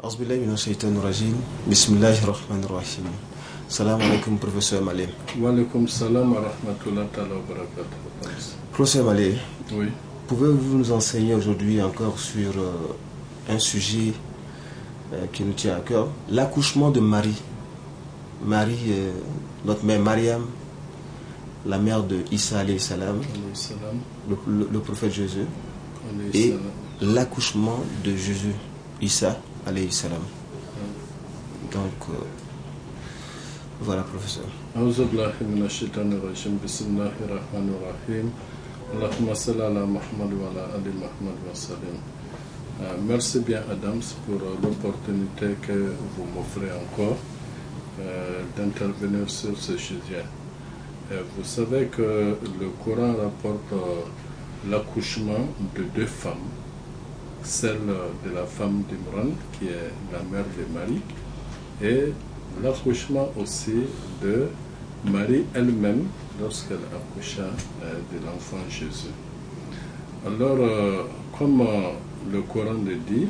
Azbillahi minash shaitanir rajim. Bismillahir rahmanir rahim. Salam alaikum, professeur Malé. Wa alaikum salam wa rahmatullahi wa barakatuh. Professeur Malé, Oui. pouvez-vous nous enseigner aujourd'hui encore sur un sujet qui nous tient à cœur, l'accouchement de Marie. Marie, notre mère Mariam, la mère de Isa alayhi salam, le prophète Jésus, et l'accouchement de Jésus, Isa alayhi salam. Donc, voilà, professeur. Auzubillahi minash shaitanir rajim. Bismillahir rahmanir rahim. Allahumma salli ala Muhammad wa ala ali Muhammad wa sallim. Merci bien Adams pour l'opportunité que vous m'offrez encore d'intervenir sur ce sujet. Vous savez que le Coran rapporte l'accouchement de deux femmes, celle de la femme d'Imran qui est la mère de Marie et l'accouchement aussi de Marie elle-même lorsqu'elle accoucha de l'enfant Jésus. Alors, comme le Coran le dit,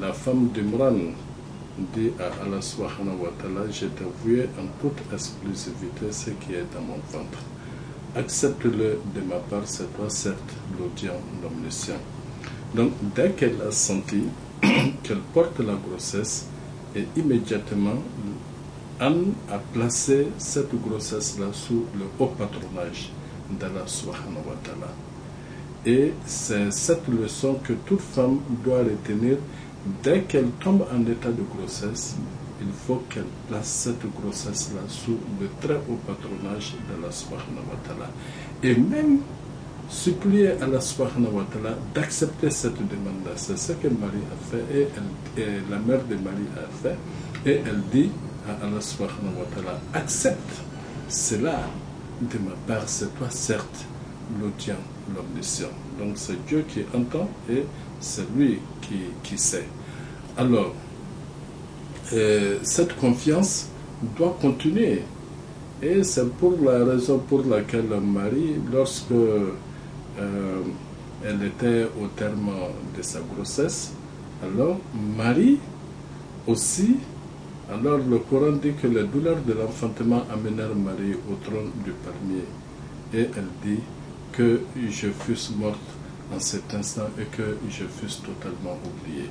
la femme d'Imran dit à Allah subhanahu wa ta'ala: je t'ai voué en toute exclusivité ce qui est dans mon ventre. Accepte-le de ma part, c'est toi certes l'audient, l'omniscient. Donc, dès qu'elle a senti qu'elle porte la grossesse, et immédiatement, Anne a placé cette grossesse-là sous le haut patronage d'Allah subhanahu wa ta'ala. Et c'est cette leçon que toute femme doit retenir. Dès qu'elle tombe en état de grossesse, il faut qu'elle place cette grossesse-là sous le très haut patronage d'Allah subhanahu wa ta'ala. Et même supplier Allah subhanahu wa ta'ala d'accepter cette demande-là. C'est ce que Marie a fait et la mère de Marie a fait. Et elle dit à Allah subhanahu wa ta'ala: accepte cela de ma part, c'est toi certes l'audient, l'omniscient. Donc c'est Dieu qui entend et c'est lui qui sait. Alors, cette confiance doit continuer. Et c'est pour la raison pour laquelle Marie, lorsque elle était au terme de sa grossesse, alors Marie aussi, alors le Coran dit que les douleurs de l'enfantement amenèrent Marie au trône du palmier. Et elle dit que je fusse morte en cet instant et que je fusse totalement oubliée.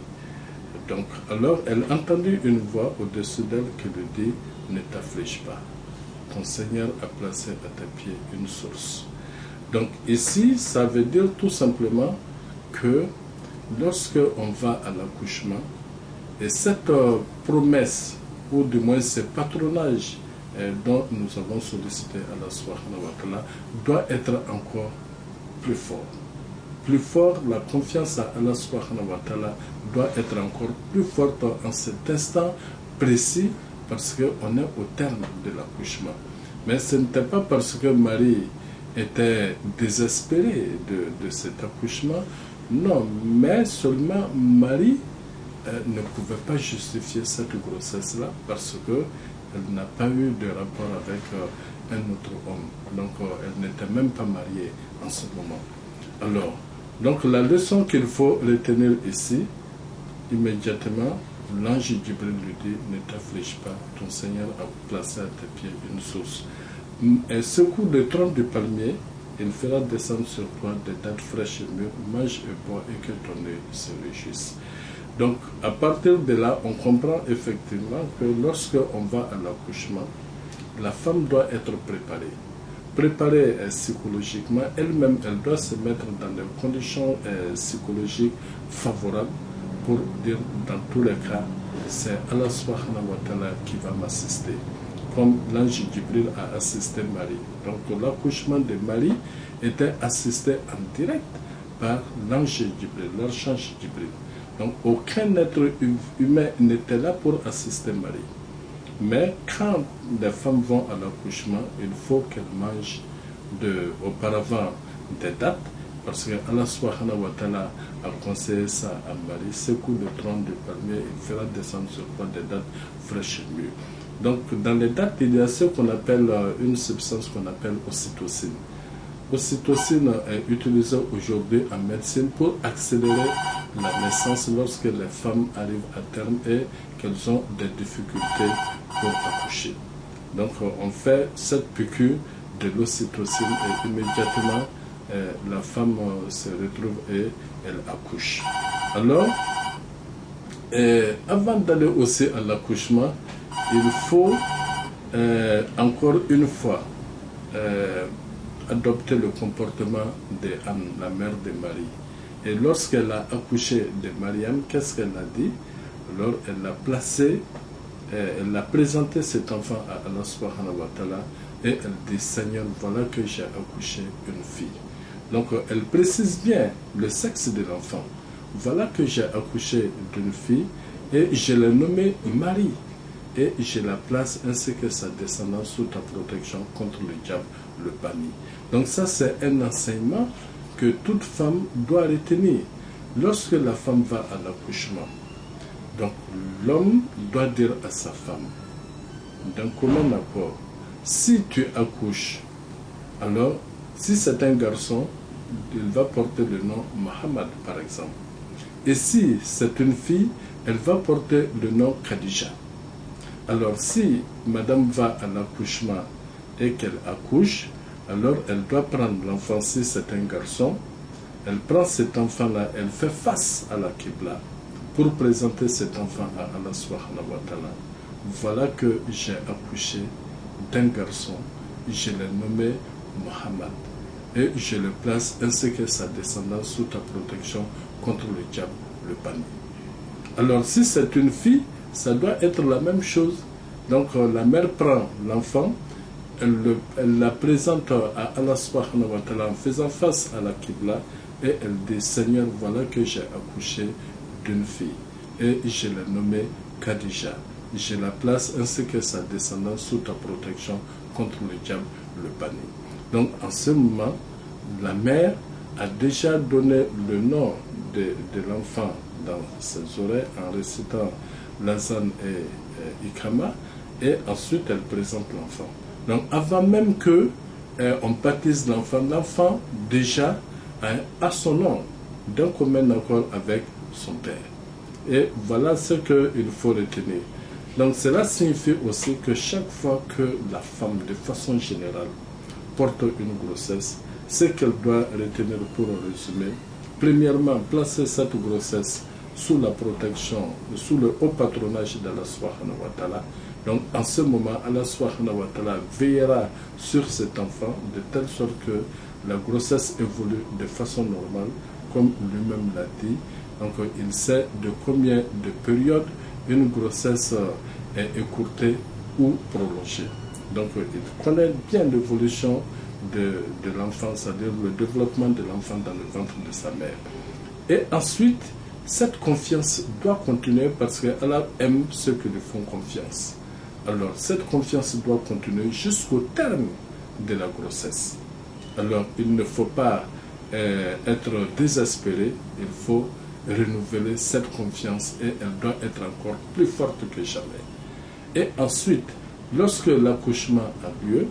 Donc, alors elle entendit une voix au-dessus d'elle qui lui dit: ne t'afflige pas, ton Seigneur a placé à tes pieds une source. Donc ici, ça veut dire tout simplement que lorsque on va à l'accouchement, et cette promesse, ou du moins ce patronage dont nous avons sollicité Allah subhanahu wa ta'ala, doit être encore plus fort. Plus fort, la confiance à Allah subhanahu wa ta'ala doit être encore plus forte en cet instant précis, parce qu'on est au terme de l'accouchement. Mais ce n'était pas parce que Marie était désespérée de cet accouchement, non, mais seulement Marie ne pouvait pas justifier cette grossesse-là parce qu'elle n'a pas eu de rapport avec un autre homme. Donc elle n'était même pas mariée en ce moment. Alors, donc la leçon qu'il faut retenir ici, immédiatement, l'ange Jibril lui dit: ne t'afflige pas, ton Seigneur a placé à tes pieds une source. Et secoue le tronc du palmier, il fera descendre sur toi des dattes fraîches et mûres, mange et bois et que ton œil se réjouisse. Donc, à partir de là, on comprend effectivement que lorsque on va à l'accouchement, la femme doit être préparée. Préparée psychologiquement, elle-même, elle doit se mettre dans des conditions psychologiques favorables pour dire, dans tous les cas, c'est Allah subhanahu wa ta'ala qui va m'assister. Comme l'ange Jibril a assisté Marie. Donc l'accouchement de Marie était assisté en direct par l'ange Jibril, l'archange Jibril. Donc aucun être humain n'était là pour assister Marie. Mais quand les femmes vont à l'accouchement, il faut qu'elles mangent auparavant des dattes, parce que Allah subhanahu wa ta'ala a conseillé ça à Marie: secoue le tronc du palmier, il fera descendre sur toi des dattes fraîches et mûres. Donc dans les dattes, il y a ce qu'on appelle une substance qu'on appelle ocytocine. L'ocytocine est utilisée aujourd'hui en médecine pour accélérer la naissance lorsque les femmes arrivent à terme et qu'elles ont des difficultés pour accoucher. Donc on fait cette piqûre de l'ocytocine et immédiatement la femme se retrouve et elle accouche. Alors, avant d'aller aussi à l'accouchement, il faut encore une fois adopter le comportement de Anne, la mère de Marie. Et lorsqu'elle a accouché de Mariam, qu'est-ce qu'elle a dit? Alors elle l'a placé, elle a présenté cet enfant à Allah subhanahu wa ta'ala et elle dit: Seigneur, voilà que j'ai accouché une fille. Donc elle précise bien le sexe de l'enfant. Voilà que j'ai accouché d'une fille et je l'ai nommée Marie. Et je la place ainsi que sa descendance sous ta protection contre le diable, le banni. Donc ça, c'est un enseignement que toute femme doit retenir. Lorsque la femme va à l'accouchement, donc l'homme doit dire à sa femme, d'un commun accord, si tu accouches, alors si c'est un garçon, il va porter le nom Mohammed par exemple. Et si c'est une fille, elle va porter le nom Khadija. Alors si madame va à l'accouchement et qu'elle accouche, alors elle doit prendre l'enfant, si c'est un garçon, elle prend cet enfant-là, elle fait face à la Qibla pour présenter cet enfant à Allah subhanahu wa ta'ala. Voilà que j'ai accouché d'un garçon, je l'ai nommé Mohammed et je le place ainsi que sa descendance sous ta protection contre le diable, le banni. Alors si c'est une fille, ça doit être la même chose. Donc la mère prend l'enfant, elle la présente à Allah subhanahu wa ta'ala en faisant face à la Qibla et elle dit: Seigneur, voilà que j'ai accouché d'une fille et je l'ai nommée Khadija. Je la place ainsi que sa descendance sous ta protection contre le diable, le banni. Donc en ce moment, la mère a déjà donné le nom de l'enfant dans ses oreilles en récitant l'azan et Iqama, et ensuite elle présente l'enfant. Donc avant même que on baptise l'enfant, l'enfant déjà a son nom d'un commun accord avec son père. Et voilà ce qu'il faut retenir. Donc cela signifie aussi que chaque fois que la femme, de façon générale, porte une grossesse, ce qu'elle doit retenir pour résumer, premièrement, placer cette grossesse sous la protection, sous le haut patronage d'Allah subhanahu wa ta'ala. Donc en ce moment, Allah subhanahu wa ta'ala veillera sur cet enfant de telle sorte que la grossesse évolue de façon normale, comme lui-même l'a dit. Donc il sait de combien de périodes une grossesse est écourtée ou prolongée. Donc il connaît bien l'évolution de l'enfant, c'est-à-dire le développement de l'enfant dans le ventre de sa mère. Et ensuite, cette confiance doit continuer parce qu'Allah aime ceux qui lui font confiance. Alors cette confiance doit continuer jusqu'au terme de la grossesse. Alors il ne faut pas être désespéré, il faut renouveler cette confiance et elle doit être encore plus forte que jamais. Et ensuite, lorsque l'accouchement a lieu,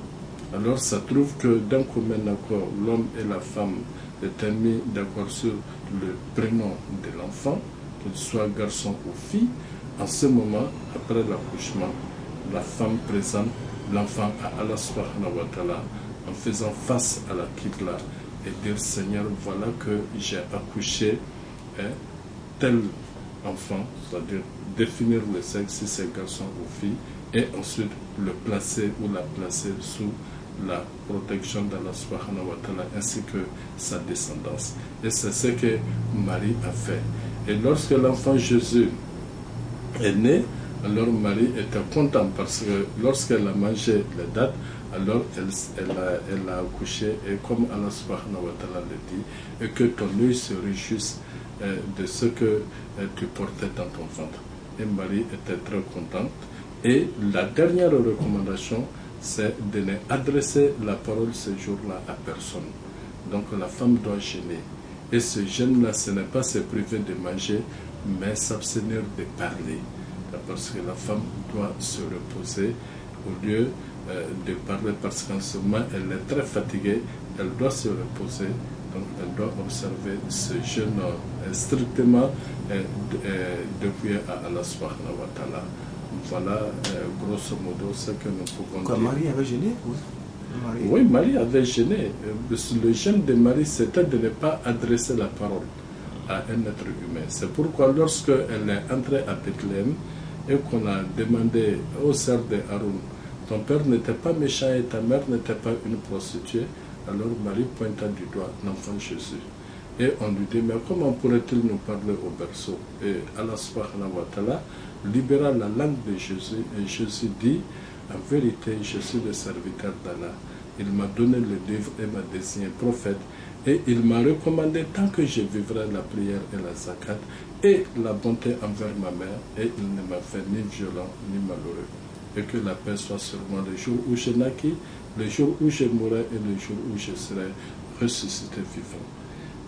alors ça trouve que d'un commun accord, l'homme et la femme étaient mis d'accord sur le prénom de l'enfant, qu'il soit garçon ou fille. En ce moment, après l'accouchement, la femme présente l'enfant à Allah subhanahu wa ta'ala en faisant face à la Qibla et dire: Seigneur, voilà que j'ai accouché tel enfant, c'est-à-dire définir le sexe si c'est garçon ou fille, et ensuite le placer ou la placer sous la protection d'Allah subhanahu wa ta'ala ainsi que sa descendance. Et c'est ce que Marie a fait. Et lorsque l'enfant Jésus est né, alors Marie était contente parce que lorsqu'elle a mangé les dattes, alors elle a accouché, et comme Allah subhanahu wa ta'ala le dit, et que ton œil se réjouisse de ce que tu portais dans ton ventre. Et Marie était très contente. Et la dernière recommandation, c'est de ne adresser la parole ce jour-là à personne. Donc la femme doit jeûner. Et ce jeûne-là, ce n'est pas se priver de manger, mais s'abstenir de parler. Parce que la femme doit se reposer au lieu de parler, parce qu'en ce moment, elle est très fatiguée, elle doit se reposer, donc elle doit observer ce jeûne strictement dédié à Allah subhanahu wa ta'ala. Voilà grosso modo ce que nous pouvons dire. Marie avait jeûné? Oui, Marie avait jeûné. Le jeûne de Marie, c'était de ne pas adresser la parole à un être humain. C'est pourquoi lorsque elle est entrée à Bethléem et qu'on a demandé au sœur de Haroun, ton père n'était pas méchant et ta mère n'était pas une prostituée, alors Marie pointa du doigt l'enfant Jésus. Et on lui dit, mais comment pourrait-il nous parler au berceau? Et Allah subhanahu wa ta'ala libéra la langue de Jésus, et Jésus dit, en vérité, je suis le serviteur d'Allah. Il m'a donné le livre et m'a désigné prophète, et il m'a recommandé tant que je vivrai la prière et la zakat, et la bonté envers ma mère, et il ne m'a fait ni violent ni malheureux. Et que la paix soit sur moi le jour où je naquis, le jour où je mourrai et le jour où je serai ressuscité vivant.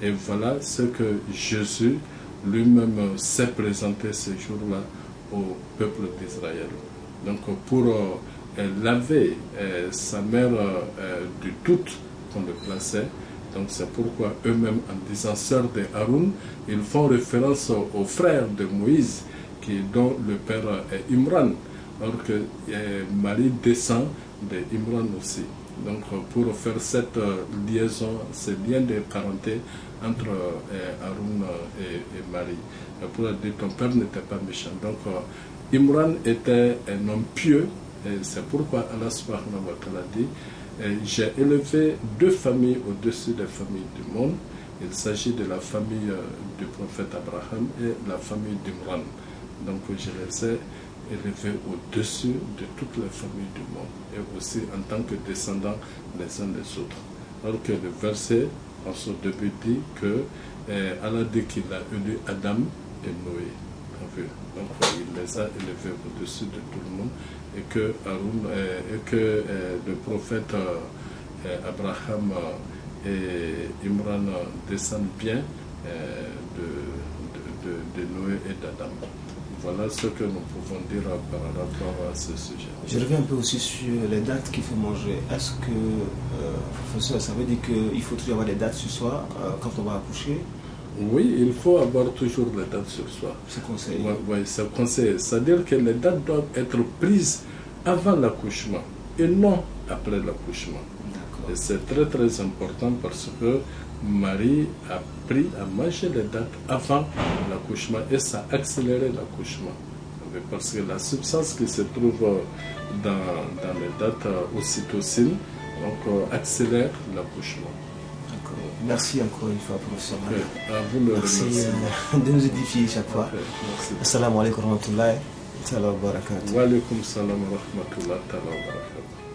Et voilà ce que Jésus lui-même s'est présenté ce jour-là au peuple d'Israël. Donc pour laver sa mère du doute qu'on le plaçait, donc c'est pourquoi eux-mêmes, en disant sœur de Haroun, ils font référence aux frères de Moïse, dont le père est Imran, alors que Marie descend de Imran aussi. Donc pour faire cette liaison, ce lien de parenté entre Haroun et Marie, pour dire ton père n'était pas méchant. Donc Imran était un homme pieux, et c'est pourquoi Allah subhanahu wa ta'ala dit, j'ai élevé deux familles au-dessus des familles du monde. Il s'agit de la famille du prophète Abraham et la famille d'Imran. Donc je les ai élevés au-dessus de toutes les familles du monde, et aussi en tant que descendants les uns des autres. Alors que le verset, en son début, dit que Allah dit qu'il a élu Adam et Noé. Donc il les a élevés au-dessus de tout le monde, et que, le prophète Abraham et Imran descendent bien de Noé et d'Adam. Voilà ce que nous pouvons dire par rapport à ce sujet. Je reviens un peu aussi sur les dates qu'il faut manger. Est-ce que, professeur, ça veut dire qu'il faut toujours avoir des dates sur soi quand on va accoucher? Oui, il faut avoir toujours les dates sur soi. C'est conseillé. Oui, c'est conseillé. C'est-à-dire que les dates doivent être prises avant l'accouchement et non après l'accouchement. Et c'est très très important parce que Marie a pris à manger les dates avant l'accouchement et ça a accéléré l'accouchement. Parce que la substance qui se trouve dans les dates ocytocine accélère l'accouchement. Merci encore une fois, professeur. Merci de nous édifier chaque fois. Assalamu alaikum wa rahmatullahi wa barakatuh. Wa alaikum salam wa rahmatullahi wa barakatuh.